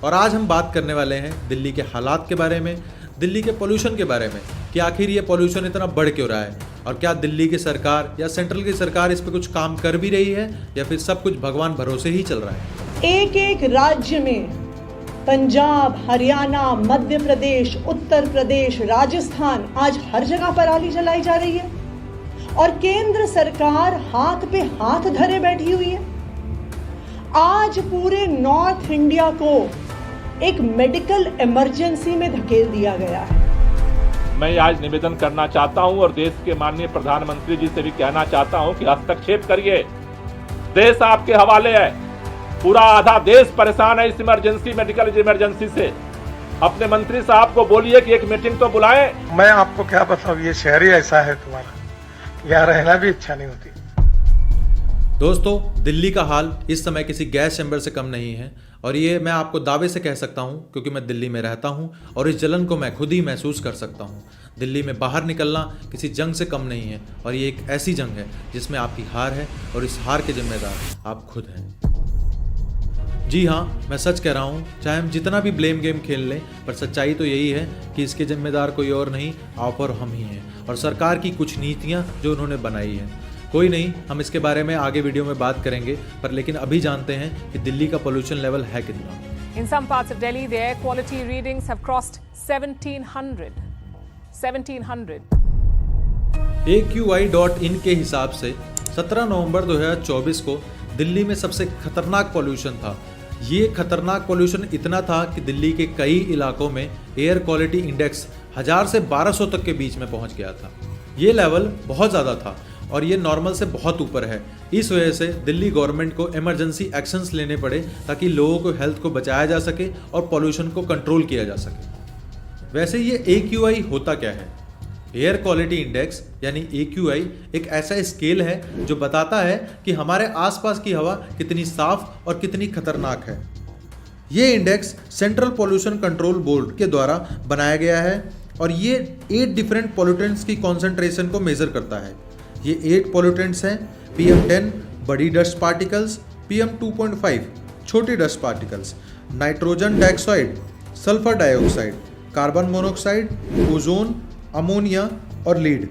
और आज हम बात करने वाले हैं दिल्ली के हालात के बारे में, दिल्ली के पोल्यूशन के बारे में कि आखिर ये पोल्यूशन इतना बढ़ क्यों रहा है और क्या दिल्ली की सरकार या सेंट्रल की सरकार इस पे कुछ काम कर भी रही है या फिर सब कुछ भगवान भरोसे ही चल रहा है। एक एक राज्य में पंजाब, हरियाणा, मध्य प्रदेश, उत्तर प्रदेश, राजस्थान, आज हर जगह पराली जलाई जा रही है और केंद्र सरकार हाथ पे हाथ धरे बैठी हुई है। आज पूरे नॉर्थ इंडिया को एक मेडिकल इमरजेंसी में धकेल दिया गया है। मैं आज निवेदन करना चाहता हूं और देश के माननीय प्रधानमंत्री जी से भी कहना चाहता हूं कि हस्तक्षेप करिए। देश आपके हवाले है, पूरा आधा देश परेशान है इस इमरजेंसी, मेडिकल इमरजेंसी से। अपने मंत्री साहब को बोलिए कि एक मीटिंग तो बुलाएं। मैं आपको क्या बताऊं, ये शहर ही ऐसा है तुम्हारा, यहाँ रहना भी इच्छा नहीं होती। दोस्तों, दिल्ली का हाल इस समय किसी गैस चैम्बर से कम नहीं है और ये मैं आपको दावे से कह सकता हूँ क्योंकि मैं दिल्ली में रहता हूँ और इस जलन को मैं खुद ही महसूस कर सकता हूँ। दिल्ली में बाहर निकलना किसी जंग से कम नहीं है और ये एक ऐसी जंग है जिसमें आपकी हार है और इस हार के जिम्मेदार आप खुद हैं। जी हाँ, मैं सच कह रहा हूँ, चाहे हम जितना भी ब्लेम गेम खेल लें पर सच्चाई तो यही है कि इसके जिम्मेदार कोई और नहीं, आप और हम ही हैं और सरकार की कुछ नीतियाँ जो उन्होंने बनाई हैं। कोई नहीं, हम इसके बारे में आगे वीडियो में बात करेंगे, पर लेकिन अभी जानते हैं कि दिल्ली का पोल्यूशन लेवल है कितना। In some parts of Delhi, the air quality readings have crossed 1700. 1700. AQI.in के हिसाब से 17 नवंबर 2024 को दिल्ली में सबसे खतरनाक पोल्यूशन था। ये खतरनाक पोल्यूशन इतना था कि दिल्ली के कई इलाकों में एयर क्वालिटी इंडेक्स 1000 से 1200 तक के बीच में पहुंच गया था। ये लेवल बहुत ज़्यादा था और ये नॉर्मल से बहुत ऊपर है। इस वजह से दिल्ली गवर्नमेंट को इमरजेंसी एक्शंस लेने पड़े ताकि लोगों को हेल्थ को बचाया जा सके और पोल्यूशन को कंट्रोल किया जा सके। वैसे ये AQI होता क्या है? एयर क्वालिटी इंडेक्स यानी AQI एक ऐसा स्केल है जो बताता है कि हमारे आसपास की हवा कितनी साफ और कितनी खतरनाक है। ये index central pollution control board के द्वारा बनाया गया है और ये 8 डिफरेंट पोल्यूटेंट्स की कॉन्सेंट्रेशन को मेजर करता है। ये 8 पोल्यूटेंट्स हैं: PM10 बड़ी डस्ट पार्टिकल्स, PM2.5 छोटी dust particles, nitrogen dioxide, sulphur dioxide, carbon monoxide, ozone, ammonia और लीड।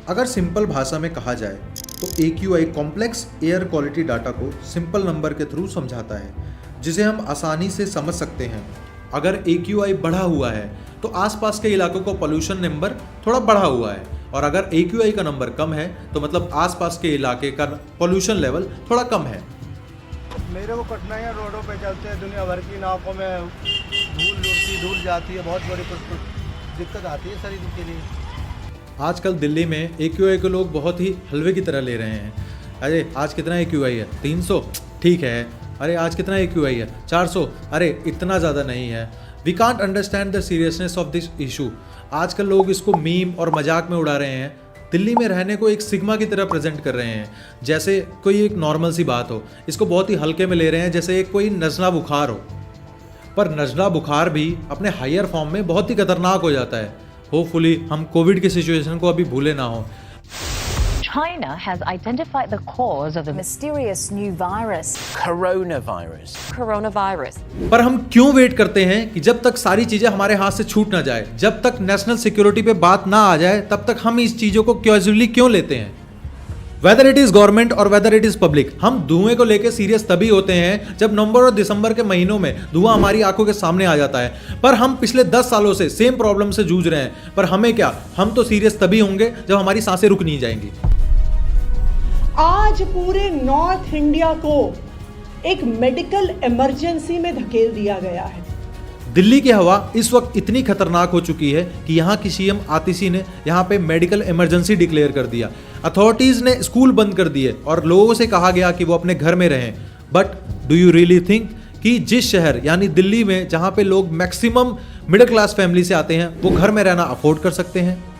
अगर सिंपल भाषा में कहा जाए तो AQI complex air quality data को सिंपल नंबर के थ्रू समझाता है जिसे हम आसानी से समझ सकते हैं। अगर AQI बढ़ा हुआ है तो आसपास के इलाकों को पोल्यूशन नंबर थोड़ा बढ़ा हुआ है और अगर AQI का नंबर कम है तो मतलब आसपास के इलाके का पोल्यूशन लेवल थोड़ा कम है। मेरे को कठिनाइयाँ रोडों पे चलते हैं, दुनिया भर की नाकों में धूल जाती है, बहुत बड़ी दिक्कत आती है शरीर के लिए। आजकल दिल्ली में AQI को लोग बहुत ही हलवे की तरह ले रहे हैं। अरे आज कितना AQI है? 300, ठीक है। अरे आज कितना AQI है? 400, अरे इतना ज़्यादा नहीं है। We can't understand the seriousness of this issue. आजकल लोग इसको मीम और मजाक में उड़ा रहे हैं। दिल्ली में रहने को एक सिग्मा की तरह प्रेजेंट कर रहे हैं, जैसे कोई एक नॉर्मल सी बात हो। इसको बहुत ही हल्के में ले रहे हैं, जैसे एक कोई नज़ला बुखार हो। पर नज़ला बुखार भी अपने हायर फॉर्म में बहुत ही खतरनाक हो जाता है। होपफुली हम कोविड की सिचुएशन को अभी भूले ना हो। China has identified the cause of the mysterious new virus, coronavirus. पर हम क्यों वेट करते हैं कि जब तक सारी चीजें हमारे हाथ से छूट ना जाए, जब तक नेशनल सिक्योरिटी पे बात ना आ जाए, तब तक हम इस चीजों को कैजुअली क्यों लेते हैं? वेदर इट इज गवर्नमेंट और वेदर इट इज पब्लिक, हम धुएं को लेकर सीरियस तभी होते हैं जब नवंबर और दिसंबर के महीनों में धुआं हमारी आंखों के सामने आ जाता है। पर हम पिछले 10 सालों से सेम प्रॉब्लम से जूझ रहे हैं, पर हमें क्या, हम तो सीरियस तभी होंगे जब हमारी सांसें रुक नहीं जाएंगी। आज पूरे नॉर्थ इंडिया को एक मेडिकल इमरजेंसी में धकेल दिया गया है। दिल्ली की हवा इस वक्त इतनी खतरनाक हो चुकी है कि यहाँ की CM आतिशी ने यहाँ पे मेडिकल इमरजेंसी डिक्लेयर कर दिया। अथॉरिटीज ने स्कूल बंद कर दिए और लोगों से कहा गया कि वो अपने घर में रहें। But do you really think कि जिस शहर यानी दिल्ली में जहाँ पे लोग मैक्सिमम मिडिल क्लास फैमिली से आते हैं वो घर में रहना अफोर्ड कर सकते हैं?